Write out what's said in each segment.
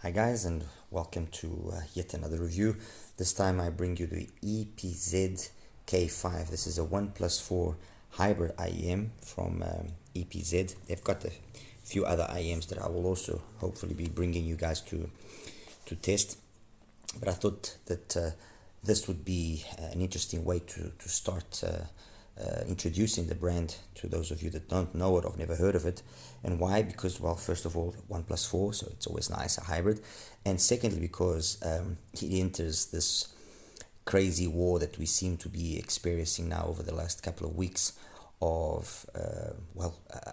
Hi guys, and welcome to yet another review. This time I bring you the EPZ K5. This is a 1+4 hybrid IEM from EPZ. They've got a few other IEMs that I will also hopefully be bringing you guys to test. But I thought that this would be an interesting way to start introducing the brand to those of you that don't know it or have never heard of it. And why? Because, well, first of all, 1+4, so it's always nice, a hybrid. And secondly, because it enters this crazy war that we seem to be experiencing now over the last couple of weeks of,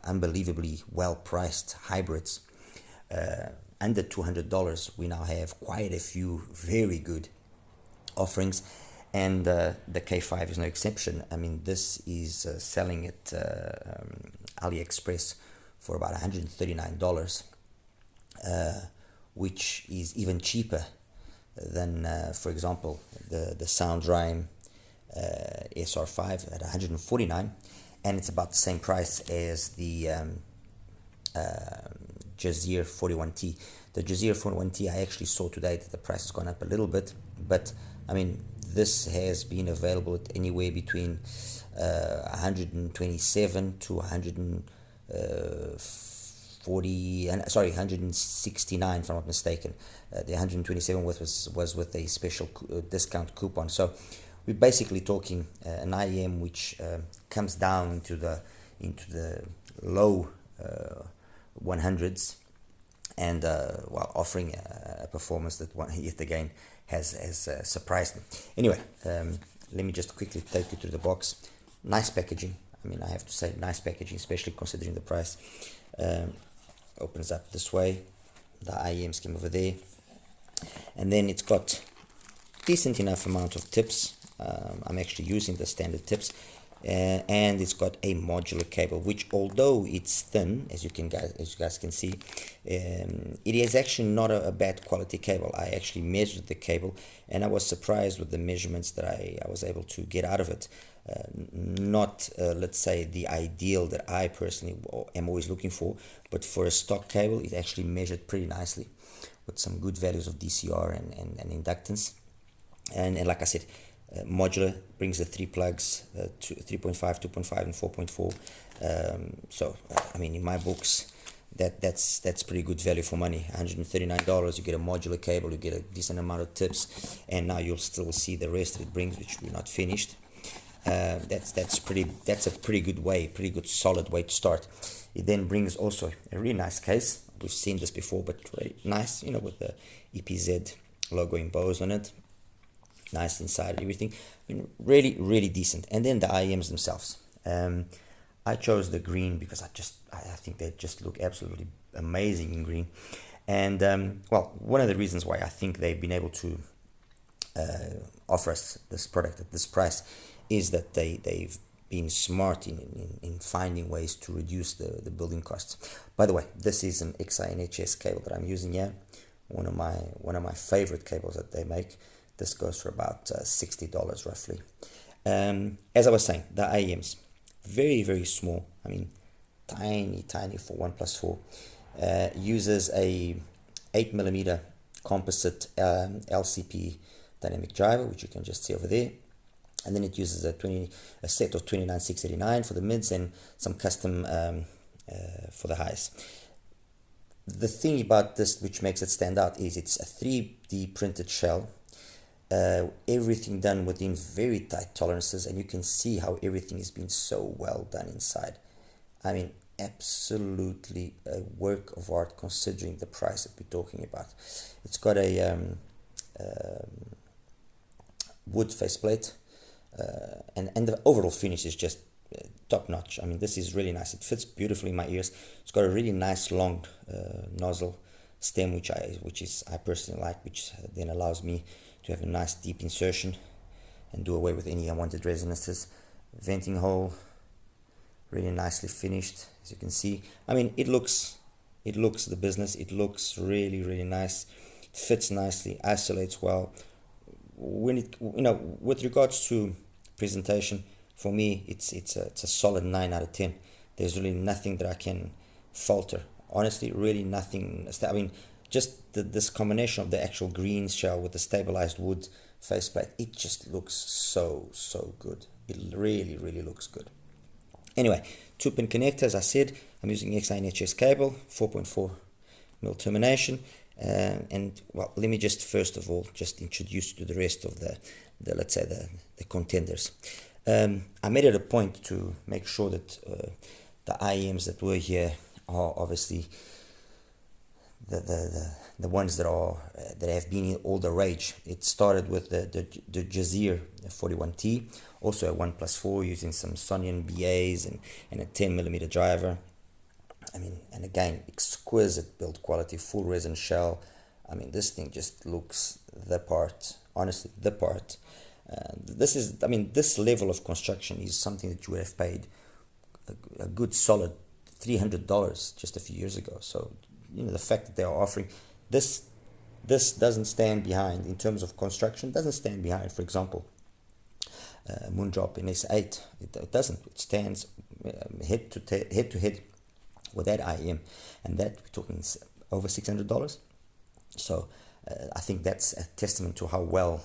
unbelievably well-priced hybrids. Under $200, we now have quite a few very good offerings, and the K5 is no exception. I mean, this is selling at AliExpress for about $139, which is even cheaper than, for example, the Soundrime SR5 at $149, and it's about the same price as the JUZEAR 41T. The JUZEAR 41T, I actually saw today that the price has gone up a little bit, but I mean, this has been available at anywhere between 127 to 169, if I'm not mistaken. The 127 was with a special discount coupon. So we're basically talking an IEM which comes down into the low 100s, and while offering a performance that yet again has surprised me. Anyway, let me just quickly take you through the box. Nice packaging. I mean, I have to say, nice packaging, especially considering the price. Opens up this way. The IEMs came over there, and then it's got decent enough amount of tips. I'm actually using the standard tips. And it's got a modular cable, which, although it's thin, as you guys can see, it is actually not a bad quality cable. I actually measured the cable, and I was surprised with the measurements that I was able to get out of it. Not let's say the ideal that I personally am always looking for, but for a stock cable, it actually measured pretty nicely with some good values of DCR and inductance. And like I said, modular, brings the three plugs, 3.5, 2.5, and 4.4. So I mean, in my books, that's pretty good value for money. $139, you get a modular cable, you get a decent amount of tips, and now you'll still see the rest it brings, which we're not finished. That's a pretty good solid way to start. It then brings also a really nice case. We've seen this before, but very nice, with the EPZ logo embossed on it. Nice inside, everything. I mean, really decent. And then the IEMs themselves. I chose the green because I think they just look absolutely amazing in green. And one of the reasons why I think they've been able to offer us this product at this price is that they've been smart in finding ways to reduce the building costs. By the way, this is an XINHS cable that I'm using here. One of my favorite cables that they make. This goes for about $60 roughly. As I was saying, the IEMs, very small. I mean, tiny for 1+4. Uses a 8mm composite LCP dynamic driver, which you can just see over there. And then it uses a set of 29689 for the mids and some custom for the highs. The thing about this which makes it stand out is it's a 3D printed shell. Everything done within very tight tolerances, and you can see how everything has been so well done inside. I mean, absolutely a work of art considering the price that we're talking about. It's got a wood faceplate, and the overall finish is just top notch. I mean, this is really nice. It fits beautifully in my ears. It's got a really nice long nozzle stem, which I personally like, which then allows me to have a nice deep insertion and do away with any unwanted resonances. Venting hole, really nicely finished, as you can see. I mean, it looks the business. It looks really nice. It fits nicely, isolates well. When it, with regards to presentation, for me, it's a solid 9 out of 10. There's really nothing that I can falter. Honestly, really nothing. I mean, just this combination of the actual green shell with the stabilized wood faceplate, it just looks so good. It really looks good. Anyway, 2-pin connector, as I said, I'm using XINHS cable, 4.4mm termination. And well, let me just first of all just introduce you to the rest of the let's say the contenders. I made it a point to make sure that the IEMs that were here are obviously the ones that are that have been in all the rage. It started with the JUZEAR 41T, also a 1+4 using some Sonian BAs and a 10mm driver. I mean, and again, exquisite build quality, full resin shell. I mean, this thing just looks the part, honestly, the part. This is, I mean, this level of construction is something that you would have paid a good solid $300 just a few years ago. So, you know, the fact that they are offering this doesn't stand behind, in terms of construction, doesn't stand behind, for example, Moondrop in S8. It doesn't. It stands head to head with that IEM, and that we're talking over $600. So I think that's a testament to how well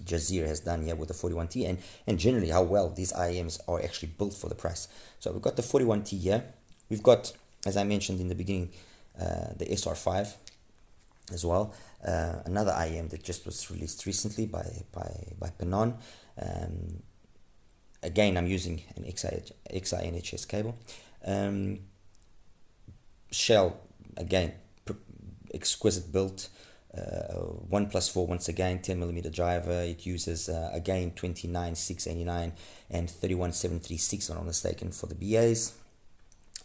JUZEAR has done here with the 41T, and generally how well these IEMs are actually built for the price. So we've got the 41T here. We've got, as I mentioned in the beginning, the SR5 as well. Another IEM that just was released recently by Penon. Again, I'm using an XINHS cable. Shell, again, exquisite build, 1+4 once again, 10mm driver. It uses again 29689 and 31736, if I'm not mistaken, for the BAs.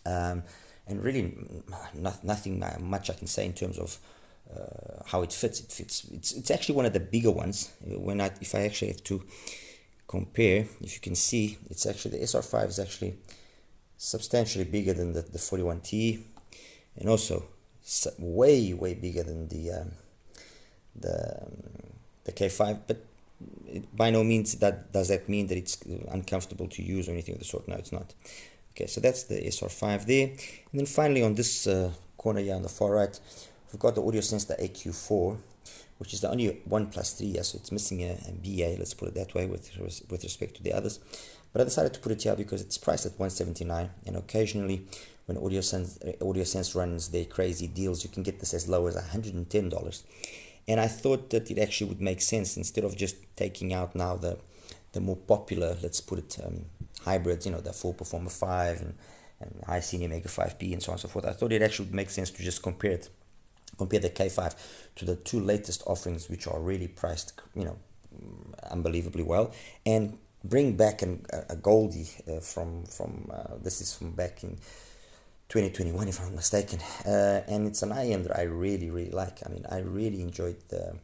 And really nothing much I can say in terms of how it fits. It's actually one of the bigger ones. If I actually have to compare, if you can see, it's actually, the SR5 is actually substantially bigger than the 41T, and also way bigger than the K5. But by no means does that mean that it's uncomfortable to use or anything of the sort. No, it's not. Okay, so that's the SR5 there. And then finally on this corner here on the far right, we've got the AudioSense, the AQ4, which is the only 1+3 here, so it's missing a BA, let's put it that way, with respect to the others. But I decided to put it here because it's priced at $179, and occasionally when AudioSense runs their crazy deals, you can get this as low as $110. And I thought that it actually would make sense, instead of just taking out now the more popular, let's put it, hybrids, you know, the Full Performer 5 and High Senior Mega 5P and so on and so forth. I thought it actually would make sense to just compare the K5 to the two latest offerings, which are really priced, you know, unbelievably well, and bring back a Goldie from this is from back in 2021, if I'm not mistaken, and it's an IEM that I really like. I mean, I really enjoyed the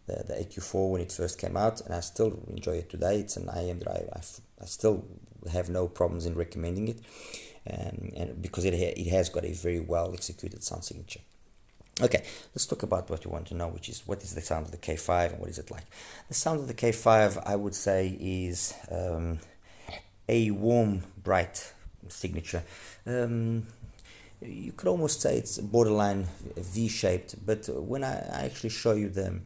AQ4 when it first came out, and I still enjoy it today. It's an IEM that I still have no problems in recommending it, and because it has got a very well executed sound signature. Okay, let's talk about what you want to know, which is what is the sound of the K5 and what is it like. The sound of the K5, I would say, is a warm, bright signature. You could almost say it's borderline V-shaped, but when I actually show you the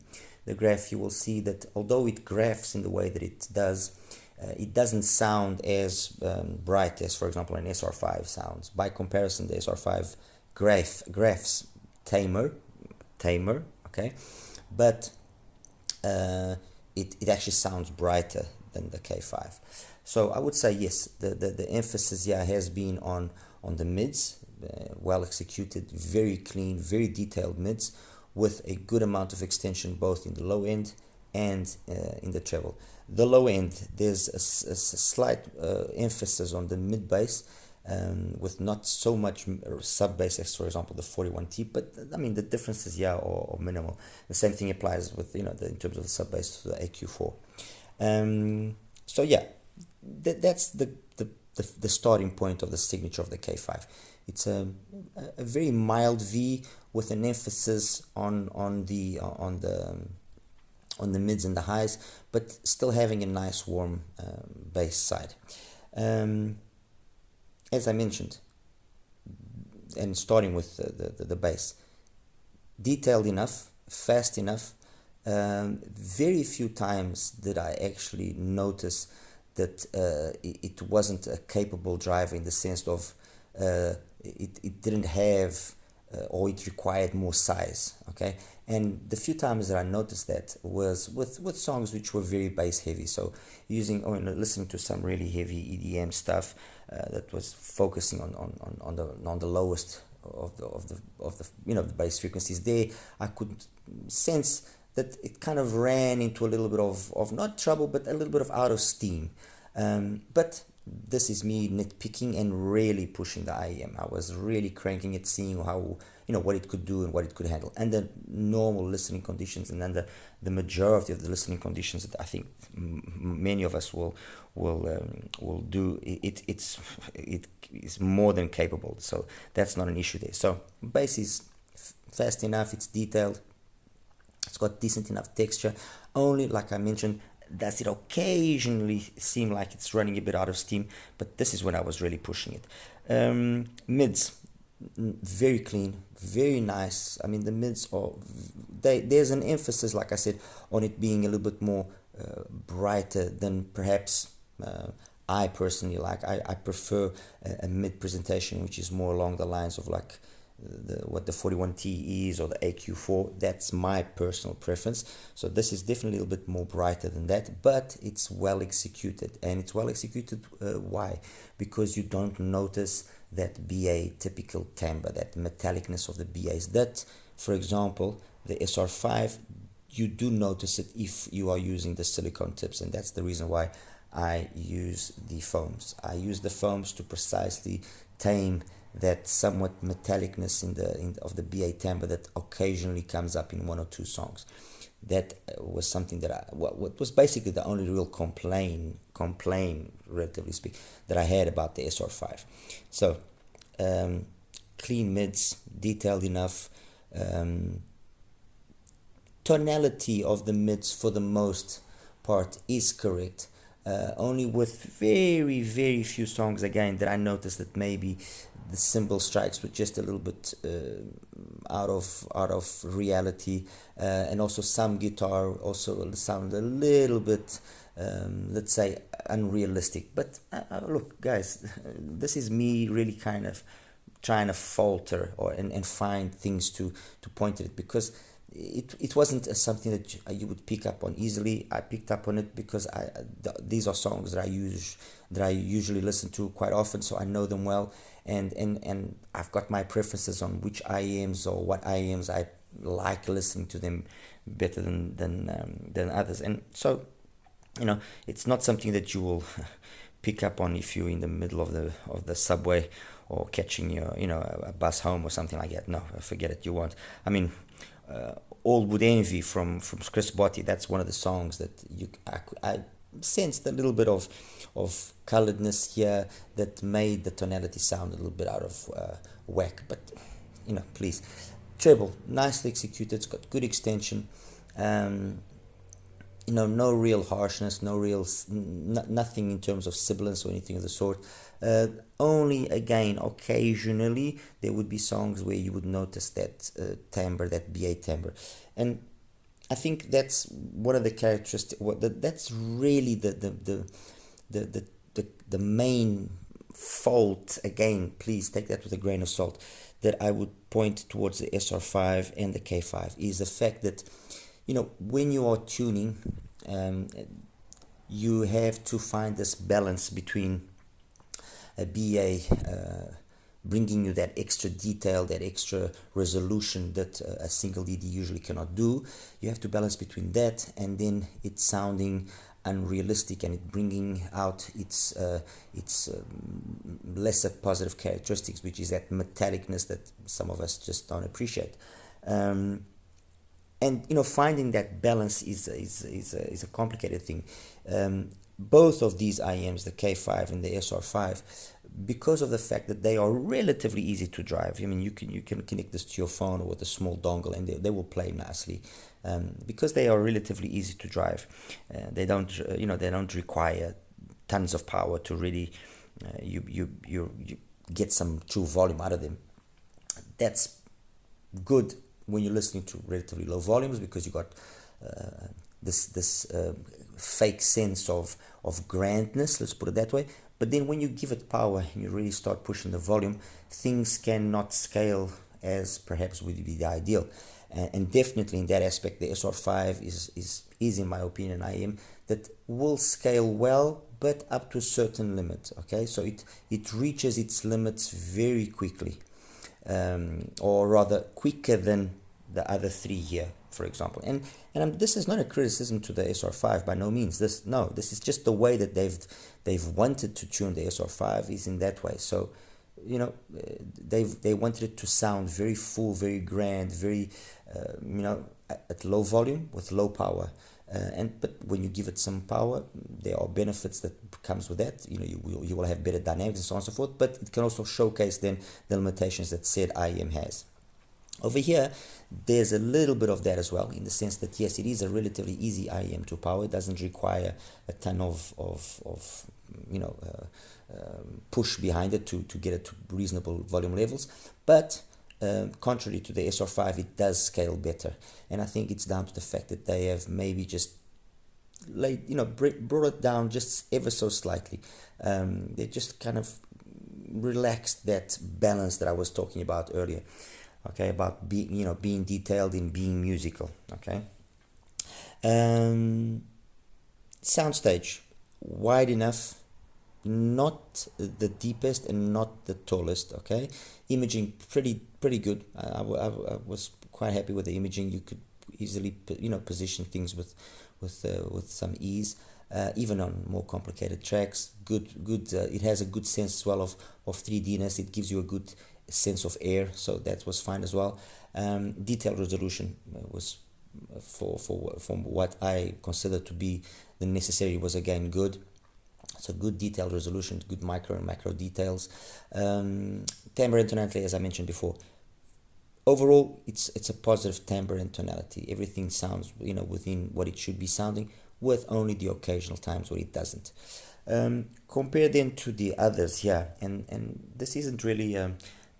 graph, you will see that although it graphs in the way that it doesn't sound as bright as, for example, an SR5 sounds. By comparison, the SR5 graphs tamer, okay, but it actually sounds brighter than the K5. So I would say yes, the emphasis here has been on the mids, well executed, very clean, very detailed mids, with a good amount of extension both in the low end and in the treble. The low end, there's a slight emphasis on the mid bass, with not so much sub bass as, for example, the 41T, but I mean the differences here are minimal. The same thing applies with, you know, in terms of the sub bass to the AQ4. So yeah, that's the starting point of the signature of the K5. It's a very mild V with an emphasis on the mids and the highs, but still having a nice warm bass side. As I mentioned, and starting with the bass, detailed enough, fast enough. Very few times did I actually notice that it wasn't a capable driver in the sense of it didn't have or it required more size. Okay, and the few times that I noticed that was with songs which were very bass heavy, so using or listening to some really heavy EDM stuff that was focusing on the lowest of the the bass frequencies. There I could sense that it kind of ran into a little bit of not trouble, but a little bit of out of steam. But this is me nitpicking and really pushing the IEM. I was really cranking it, seeing how what it could do and what it could handle, and the normal listening conditions, and then the majority of the listening conditions that I think many of us will do. It is more than capable. So that's not an issue there. So bass is fast enough. It's detailed. It's got decent enough texture. Only, like I mentioned, does it occasionally seem like it's running a bit out of steam, but this is when I was really pushing it. Mids, very clean, very nice. I mean, the mids are, there's an emphasis, like I said, on it being a little bit more brighter than perhaps I personally like. I prefer a mid presentation which is more along the lines of like what the 41T is or the AQ4. That's my personal preference. So this is definitely a little bit more brighter than that, but it's well executed. And it's well executed why? Because you don't notice that BA typical timbre, that metallicness of the BAs. That, for example, the SR5, you do notice it if you are using the silicone tips, and that's the reason why I use the foams. I use the foams to precisely tame that somewhat metallicness of the BA timbre that occasionally comes up in one or two songs. That was something that what was basically the only real complaint, relatively speaking, that I had about the SR5. So clean mids, detailed enough. Tonality of the mids for the most part is correct. Only with very, very few songs again that I noticed that maybe the cymbal strikes were just a little bit out of reality, and also some guitar also sounded a little bit, let's say, unrealistic. But look, guys, this is me really kind of trying to falter and find things to point at it, because it wasn't something that you would pick up on easily. I picked up on it because these are songs that I usually listen to quite often, so I know them well, and I've got my preferences on which IEMs or what IEMs I like listening to them better than others. And so it's not something that you will pick up on if you're in the middle of the subway or catching your a bus home or something like that. No, forget it. You won't. I mean, All Would Envy from Chris Botti, that's one of the songs that I sensed a little bit of coloredness here that made the tonality sound a little bit out of whack. But please, treble, nicely executed. It's got good extension. No real harshness, nothing in terms of sibilance or anything of the sort. Only, again, occasionally there would be songs where you would notice that timbre, that BA timbre, and I think that's one of the characteristics. That's really the main fault. Again, please take that with a grain of salt. That I would point towards the SR5 and the K5 is the fact that when you are tuning, you have to find this balance between a BA bringing you that extra detail, that extra resolution that a single DD usually cannot do. You have to balance between that and then it sounding unrealistic and it bringing out its lesser positive characteristics, which is that metallicness that some of us just don't appreciate. And finding that balance is a complicated thing. Both of these IEMs, the K5 and the SR5, because of the fact that they are relatively easy to drive. I mean, you can connect this to your phone or with a small dongle, and they will play nicely. Because they are relatively easy to drive, they don't require tons of power to really you get some true volume out of them. That's good when you're listening to relatively low volumes, because you got this fake sense of grandness, let's put it that way. But then when you give it power and you really start pushing the volume, things cannot scale as perhaps would be the ideal. And definitely in that aspect, the SR5 is in my opinion, IM that will scale well, but up to a certain limit. Okay, so it reaches its limits very quickly, or rather quicker than the other three here, for example. And this is not a criticism to the SR5 by no means. This is just the way that they've wanted to tune the SR5 is in that way. So, you know, they wanted it to sound very full, very grand, very at low volume with low power. But when you give it some power, there are benefits that comes with that. You know, you will have better dynamics and so on and so forth. But it can also showcase then the limitations that said IEM has. Over here, there's a little bit of that as well, in the sense that yes, it is a relatively easy IEM to power. It doesn't require a ton of push behind it to get it to reasonable volume levels. But contrary to the SR5, it does scale better, and I think it's down to the fact that they have maybe just brought it down just ever so slightly. They just kind of relaxed that balance that I was talking about earlier. Okay, about being detailed and being musical. Okay, soundstage wide enough, not the deepest and not the tallest. Okay, imaging pretty good. I was quite happy with the imaging. You could easily position things with some ease, even on more complicated tracks. Good. It has a good sense as well of 3D-ness. It gives you a good sense of air, so that was fine as well. Detail resolution was from what I consider to be the necessary was again good. So good detailed resolution, good micro and macro details. Timbre and tonality, as I mentioned before. Overall, it's a positive timbre and tonality. Everything sounds within what it should be sounding, with only the occasional times where it doesn't. Compare then to the others here, and this isn't really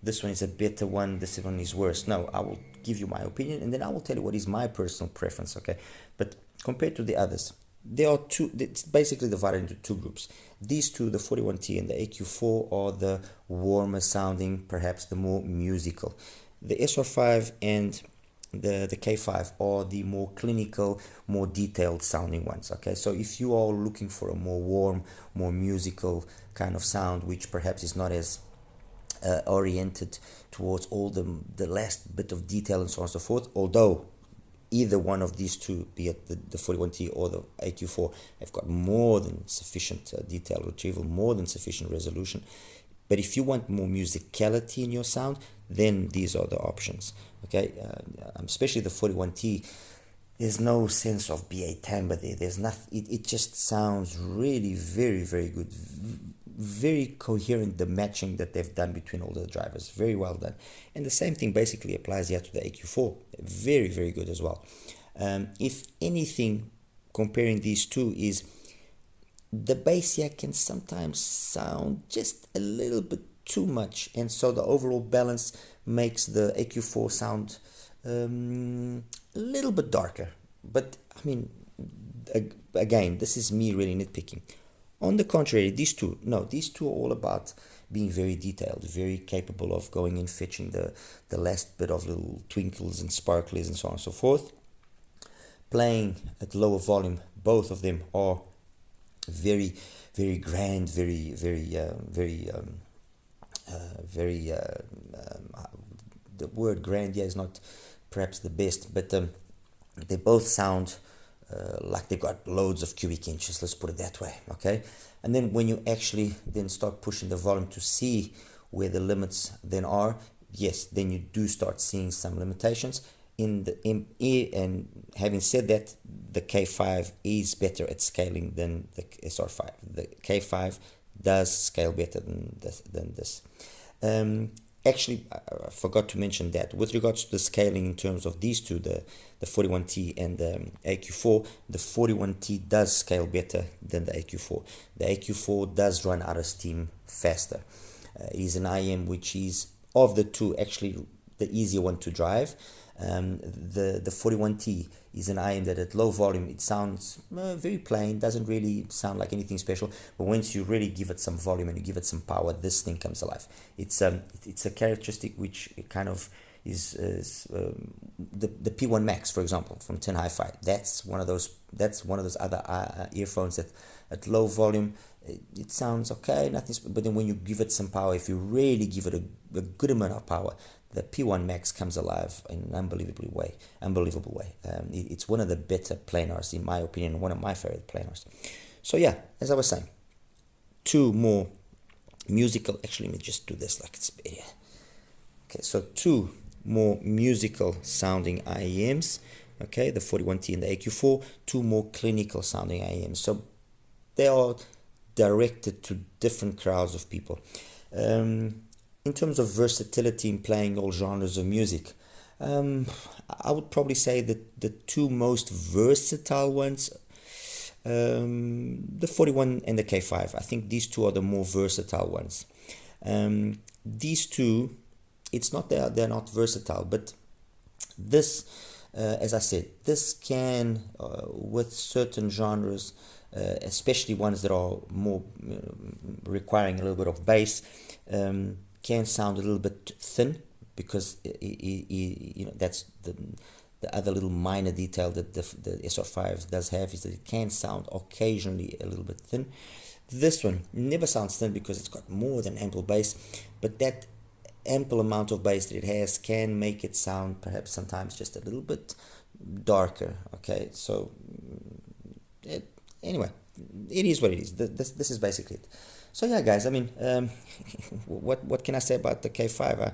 this one is a better one, this one is worse. No, I will give you my opinion, and then I will tell you what is my personal preference. Okay, but compared to the others, there are two. It's basically divided into two groups. These two, the 41T and the AQ4, are the warmer sounding, perhaps the more musical. The SR5 and the K5 are the more clinical, more detailed sounding ones. Okay, so if you are looking for a more warm, more musical kind of sound, which perhaps is not as oriented towards all the last bit of detail and so on and so forth, although either one of these two, be it the 41T or the AQ4, have got more than sufficient detail retrieval, more than sufficient resolution. But if you want more musicality in your sound, then these are the options. Okay, especially the 41T, there's no sense of BA timbre there. There's nothing. It just sounds really very, very good. Very coherent, the matching that they've done between all the drivers, very well done. And the same thing basically applies here to the AQ4, very, very good as well. If anything, comparing these two, is the bass here can sometimes sound just a little bit too much, and so the overall balance makes the AQ4 sound a little bit darker. But I mean, again, this is me really nitpicking. On the contrary, these two are all about being very detailed, very capable of going and fetching the last bit of little twinkles and sparkles and so on and so forth. Playing at lower volume, both of them are very, very grand, very, the word grand here is not perhaps the best, but they both sound like they've got loads of cubic inches, let's put it that way. Okay, and then when you actually then start pushing the volume to see where the limits then are, yes, then you do start seeing some limitations in the ME. And having said that, the K5 is better at scaling than the SR5. The K5 does scale better than this. Actually, I forgot to mention that with regards to the scaling in terms of these two, the 41T and the AQ4, the 41T does scale better than the AQ4. The AQ4 does run out of steam faster. It is an IM which is, of the two, actually the easier one to drive. The 41T is an IM that at low volume it sounds very plain, doesn't really sound like anything special, but once you really give it some volume and you give it some power, this thing comes alive. It's a characteristic which kind of is the P1 Max, for example, from Tin HiFi. That's one of those other earphones that at low volume it sounds okay, nothing, but then when you give it some power, if you really give it a good amount of power, the P1 Max comes alive in an unbelievable way. It's one of the better planars, in my opinion, one of my favorite planars. So yeah, as I was saying, two more musical, actually let me just do this like it's better. Okay, so two more musical sounding IEMs, okay, the 41T and the AQ4, two more clinical sounding IEMs. So they are directed to different crowds of people. In terms of versatility in playing all genres of music, I would probably say that the two most versatile ones, the 41 and the K5. I think these two are the more versatile ones. These two, it's not that they're not versatile, but this, as I said, this can, with certain genres, especially ones that are more requiring a little bit of bass, can sound a little bit thin, because that's the other little minor detail that the SR5 does have, is that it can sound occasionally a little bit thin. This one never sounds thin because it's got more than ample bass, but that ample amount of bass that it has can make it sound perhaps sometimes just a little bit darker. Okay, so anyway, it is what it is. This is basically it. So yeah, guys, I mean, what can I say about the K5?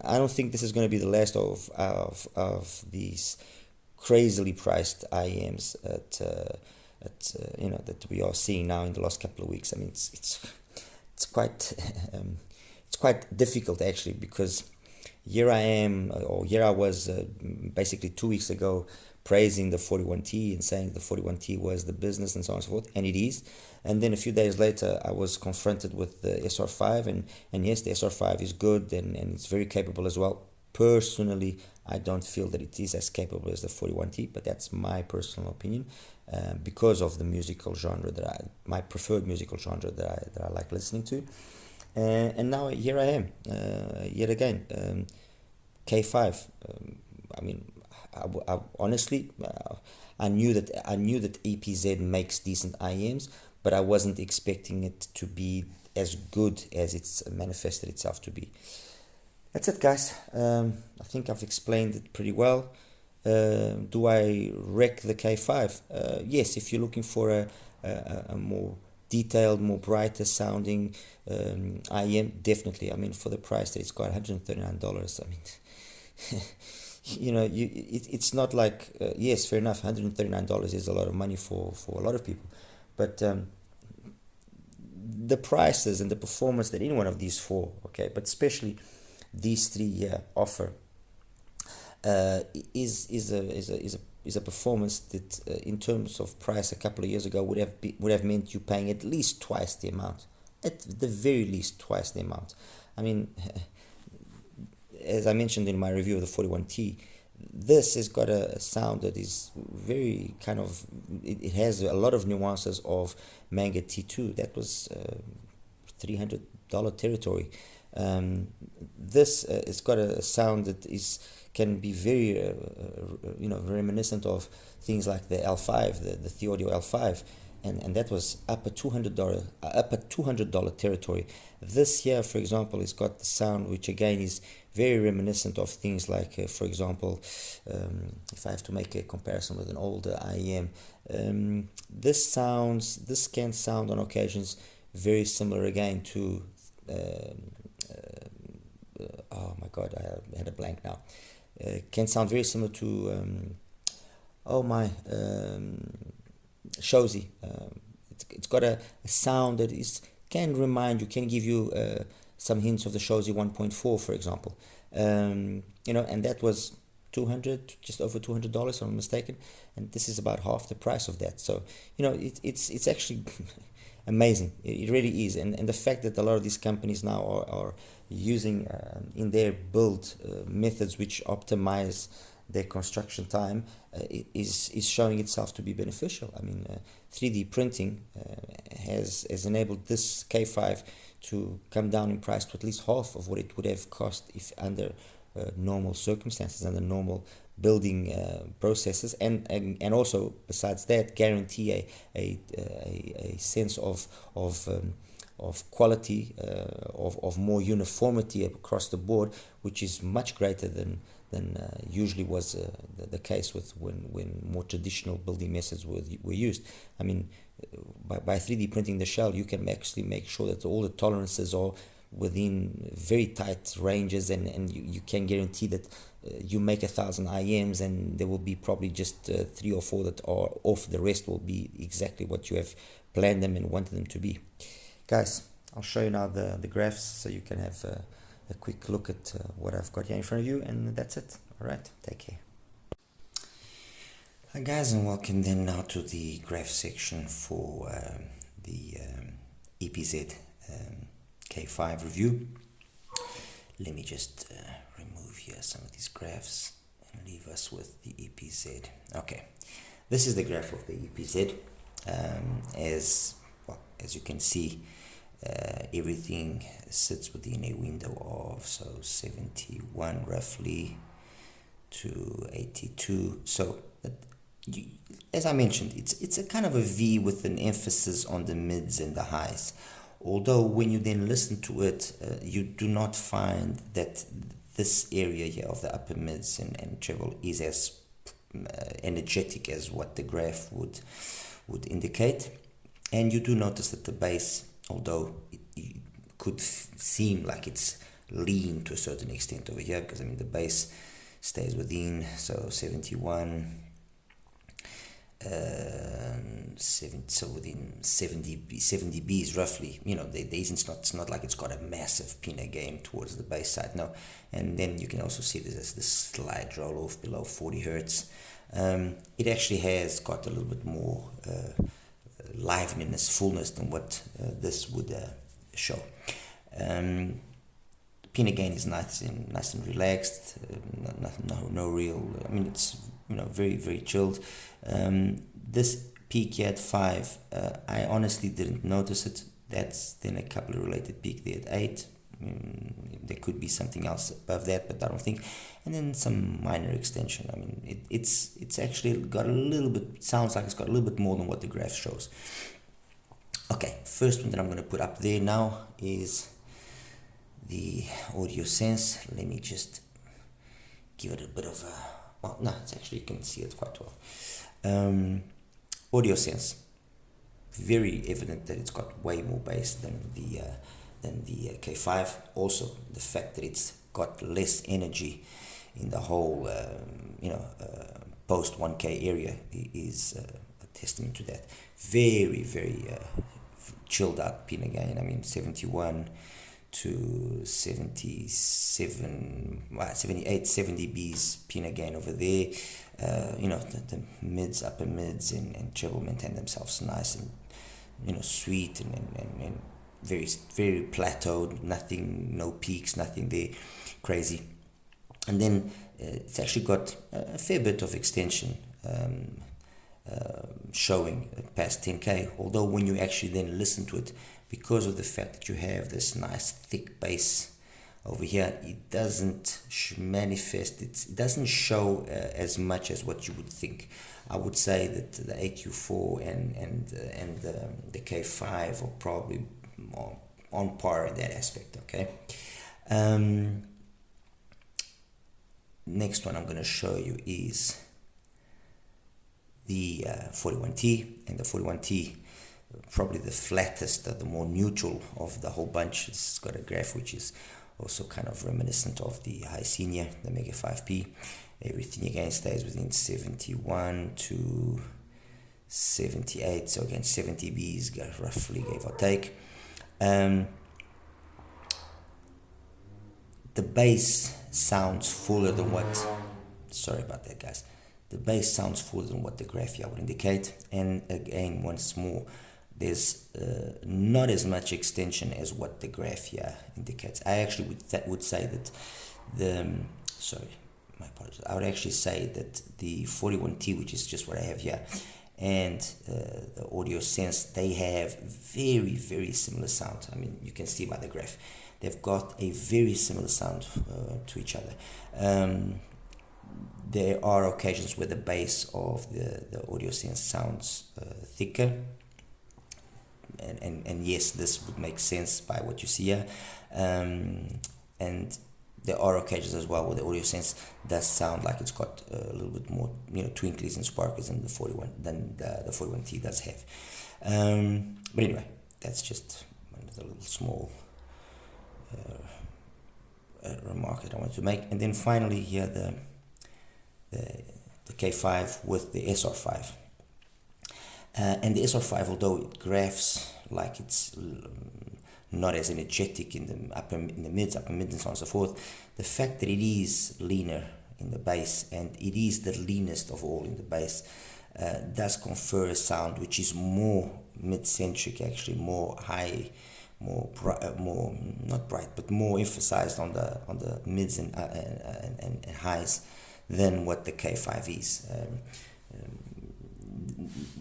I don't think this is going to be the last of these crazily priced IEMs that we are seeing now in the last couple of weeks. I mean, it's quite it's quite difficult actually, because here I was basically 2 weeks ago praising the 41T and saying the 41T was the business and so on and so forth, and it is. And then a few days later, I was confronted with the SR5, and yes, the SR5 is good and it's very capable as well. Personally, I don't feel that it is as capable as the 41T, but that's my personal opinion, because of the musical genre my preferred musical genre that I like listening to. And now here I am, yet again, K5. I mean, I honestly, I knew that EPZ makes decent IEMs, but I wasn't expecting it to be as good as it's manifested itself to be. That's it, guys. I think I've explained it pretty well. Do I wreck the K5? Yes, if you're looking for a more detailed, more brighter sounding IEM, definitely. I mean, for the price that it's got, $139. I mean, it's not like, yes, fair enough, $139 is a lot of money for a lot of people, but the prices and the performance that any one of these four, okay, but especially these three here offer, is a performance that, in terms of price, a couple of years ago would have meant you paying at least twice the amount, at the very least twice the amount. I mean, as I mentioned in my review of the 41T, this has got a sound that is very kind of, it has a lot of nuances of Manga T2. That was $300 territory. This it's got a sound that can be very reminiscent of things like the L5, the Theaudio L5, and that was up at $200 territory. This here, for example, has got the sound which again is very reminiscent of things like, for example, if I have to make a comparison with an older IEM, this can sound on occasions very similar again to oh my god, I had a blank now. Can sound very similar to Shozi. It's got a sound that can give you some hints of the Shozi 1.4, for example. And that was just over $200, if I'm mistaken, and this is about half the price of that. So it's actually amazing. It really is, and the fact that a lot of these companies now are using in their build methods which optimize their construction time is showing itself to be beneficial. I mean, 3D printing has enabled this K5 to come down in price to at least half of what it would have cost if under normal circumstances, under normal building processes, and also besides that guarantee a sense of quality, of more uniformity across the board, which is much greater than usually was the case with when more traditional building methods were used. I mean, by 3D printing the shell, you can actually make sure that all the tolerances are within very tight ranges, and you can guarantee that you make 1,000 IMs and there will be probably just 3 or 4 that are off. The rest will be exactly what you have planned them and wanted them to be. Guys, I'll show you now the graphs so you can have a quick look at what I've got here in front of you, and that's it. Alright, take care. Hi guys, and welcome then now to the graph section for the EPZ K5 review. Let me just remove here some of these graphs and leave us with the EPZ. Okay, this is the graph of the EPZ. As you can see, everything sits within a window of 71 roughly to 82. So as I mentioned, it's a kind of a V with an emphasis on the mids and the highs. Although when you then listen to it, you do not find that this area here of the upper mids and treble is as energetic as what the graph would indicate. And you do notice that the bass, although it could seem like it's lean to a certain extent over here, because I mean the bass stays within 71, so within 70 Bs roughly. You know, it's not like it's got a massive pinna gain towards the bass side, no. And then you can also see there's this slight roll off below 40 hertz. It actually has got a little bit more liveliness, fullness than what this would show. Pinna gain is nice and relaxed. No real. I mean, it's very very chilled. This peak here at 5, I honestly didn't notice it. That's then a couple of related peak there at 8. There could be something else above that, but I don't think. And then some minor extension. I mean, it's actually got a little bit. Sounds like it's got a little bit more than what the graph shows. Okay, first one that I'm going to put up there now is the audio sense. Let me just give it a bit of a. Well, no, it's actually, you can see it quite well. Audio sense, very evident that it's got way more bass than the K5. Also, the fact that it's got less energy in the whole, post 1K area is a testament to that. Very, very chilled out pinna gain. I mean, 71 to 77, 78, 70 Bs pinna gain over there. The mids, upper mids, and treble maintain themselves nice and sweet and very very plateaued. Nothing, no peaks, nothing there crazy. And then it's actually got a fair bit of extension showing past 10K. Although when you actually then listen to it, because of the fact that you have this nice thick bass over here, it doesn't manifest, it doesn't show as much as what you would think. I would say that the AQ4 and the K5 are probably more on par in that aspect. Okay. Next one I'm going to show you is the 41T, and the 41T, probably the flattest, the more neutral of the whole bunch. It's got a graph which is also kind of reminiscent of the HiSenior, the Mega 5P. Everything again stays within 71 to 78, so again 70 Bs roughly, give or take. The bass sounds fuller than what, sorry about that guys, the bass sounds fuller than what the graph here would indicate. And again, once more, there's not as much extension as what the graph here indicates. I actually would say that the, sorry, my apologies, I would actually say that the 41T, which is just what I have here, and the AudioSense, they have very, very similar sound. I mean, you can see by the graph, they've got a very similar sound to each other. There are occasions where the bass of the AudioSense sounds thicker, and yes, this would make sense by what you see here. And there are occasions as well where the AudioSense does sound like it's got a little bit more, twinklies and sparkles than the 41T does have. But anyway, that's just a little small remark that I want to make. And then finally here, the K5 with the SR5. And the SR5, although it graphs like it's not as energetic in the mids, upper mids, and so on and so forth, the fact that it is leaner in the bass, and it is the leanest of all in the bass, does confer a sound which is more mid-centric, actually more high, more not bright, but more emphasized on the mids and highs than what the K5 is.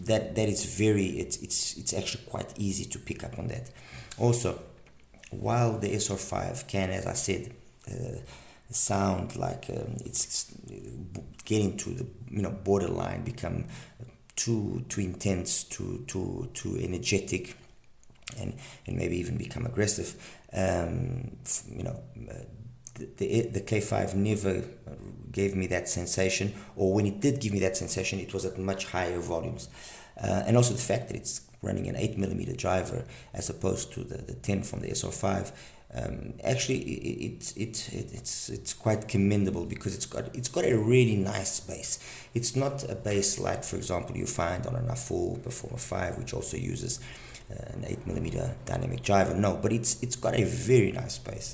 That is very, it's actually quite easy to pick up on that. Also, while the SR5 can, as I said, sound like it's getting to the borderline, become too intense, too energetic, and maybe even become aggressive. The K5 never gave me that sensation, or when it did give me that sensation, it was at much higher volumes. And also the fact that it's running an 8mm driver as opposed to the 10 from the SR5, actually it's quite commendable, because it's got a really nice bass. It's not a bass like, for example, you find on an full Performer 5, which also uses an 8mm dynamic driver. No, but it's got a very nice bass.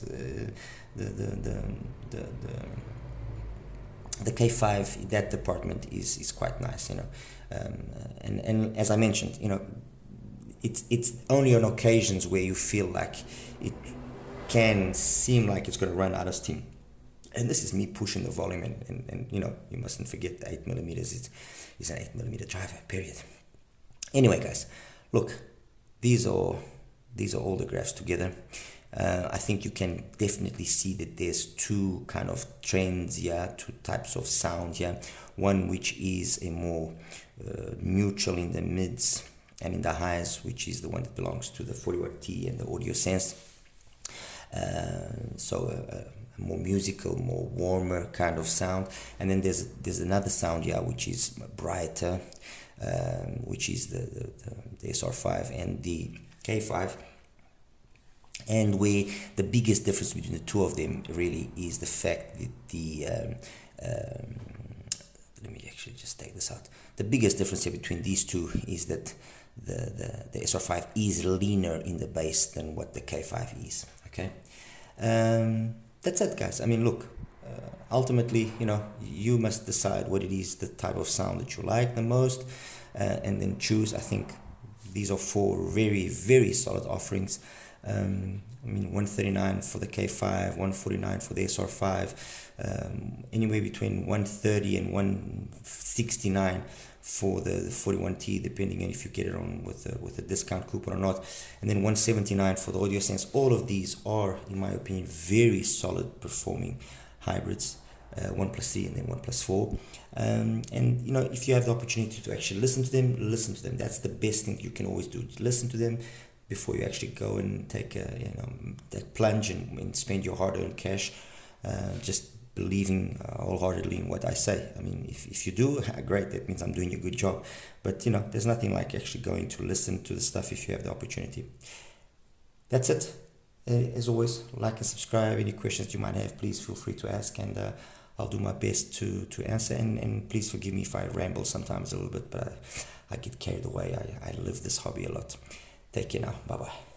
The K5 in that department is quite nice, and as I mentioned, it's only on occasions where you feel like it can seem like it's going to run out of steam, and this is me pushing the volume, and you mustn't forget the 8mm is an 8mm driver, period. Anyway, guys, look, these are all the graphs together. I think you can definitely see that there's two kind of trends here, two types of sound here. One which is a more neutral in the mids and in the highs, which is the one that belongs to the 41T and the AudioSense. So a more musical, more warmer kind of sound. And then there's another sound here which is brighter, which is the SR5 and the K5. And where the biggest difference between the two of them really is the fact that let me actually just take this out. The biggest difference here between these two is that the SR5 is leaner in the bass than what the K5 is. Okay, that's it, guys. I mean, look, ultimately, you must decide what it is, the type of sound that you like the most, and then choose. I think these are four very, very solid offerings. I mean, 139 for the K5, 149 for the SR5, anywhere between 130 and 169 for the 41T, depending on if you get it on with a discount coupon or not, and then 179 for the AudioSense. All of these are, in my opinion, very solid performing hybrids, 1+3 and then 1+4. And if you have the opportunity to actually listen to them. That's the best thing you can always do. Listen to them before you actually go and take that plunge and spend your hard-earned cash, just believing wholeheartedly in what I say. I mean, if you do, great, that means I'm doing a good job. But there's nothing like actually going to listen to the stuff if you have the opportunity. That's it. As always, like and subscribe. Any questions you might have, please feel free to ask, and I'll do my best to answer. And please forgive me if I ramble sometimes a little bit, but I get carried away. I live this hobby a lot. Take care now. Bye-bye.